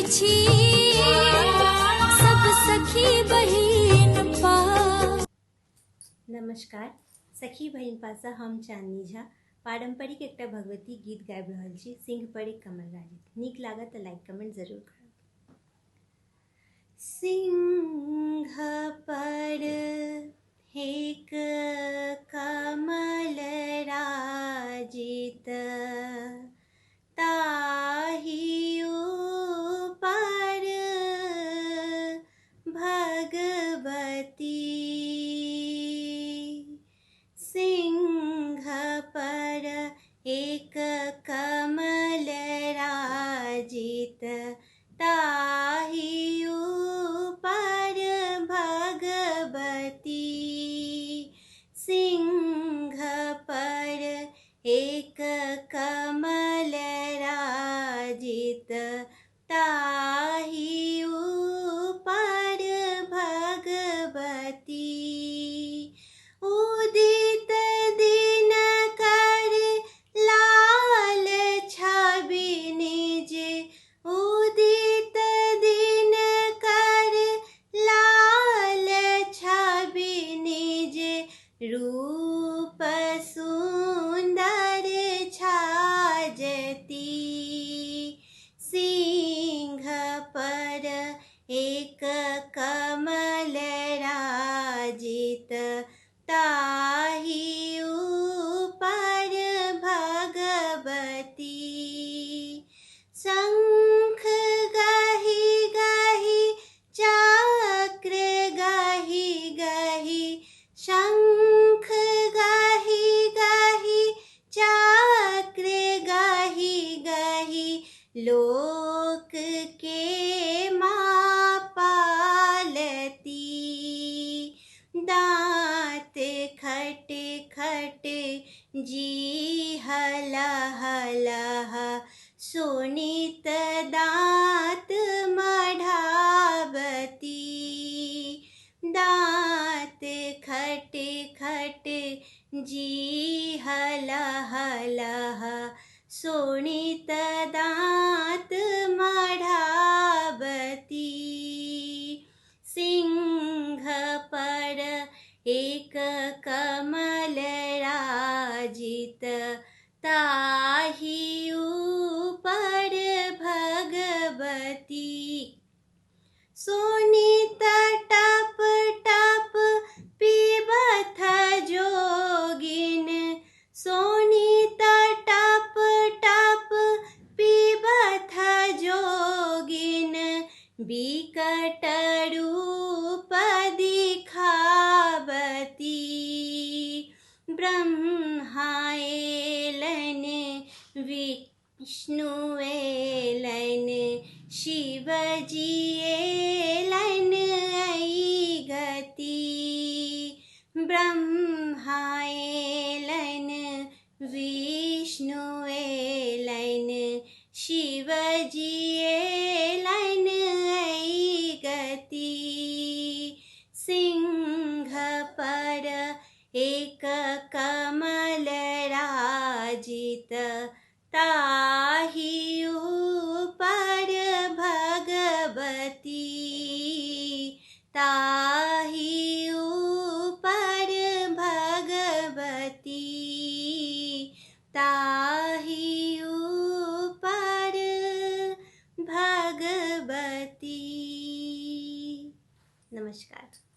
छी सब सखी बहिन पा। नमस्कार, सखी बहिन पासा हम चांदनी झा पारंपरिक एकटा भगवती गीत गाबि रहल छी, सिंह पर एक कमल राजित। नीक लागत तऽ लाइक कमेंट जरूर करब। सिंह पर एक कमल राजित, ताहि ऊपर भगवती। सिंह पर एक कमल राजित, ताहि ऊपर भगवती। सिंह पर एक कमल राजित, ताहि ऊपर भगवती। उदित दिनकर लाल छवि निज, उदित दिनकर लाल छवि निज, रूप सुंदर छाजती। सिंह पर एक कमल राजित, ताहि ऊपर भगवती। शंख गहि गहि चक्र गहि गहि, शंख गहि गहि चक्र गहि गहि, लोक के माँ पालती। दाँत खट खट जीह लह लह, शोणित दाँत मढ़ावती। दाँत खट खट जीह लह लह, शोणित दाँत मढ़ावती। सिंह पर एक कमल राजित, ताहि ऊपर भगवती। शोणित टप टप पीबथ जोगिन, शोणित टप टप पीबथ जोगिन, बिकट रूप दिखावती। ब्रह्मा एलन विष्णु एलन, शिव जी एलन ऐ गति। ब्रह्मा एलन विष्णु एलन, शिव जी एलन ऐ गति। सिंह पर एक कमल राजित, ताहि ऊपर भगवती। ताहि ऊपर भगवती, ताहि ऊपर भगवती। नमस्कार।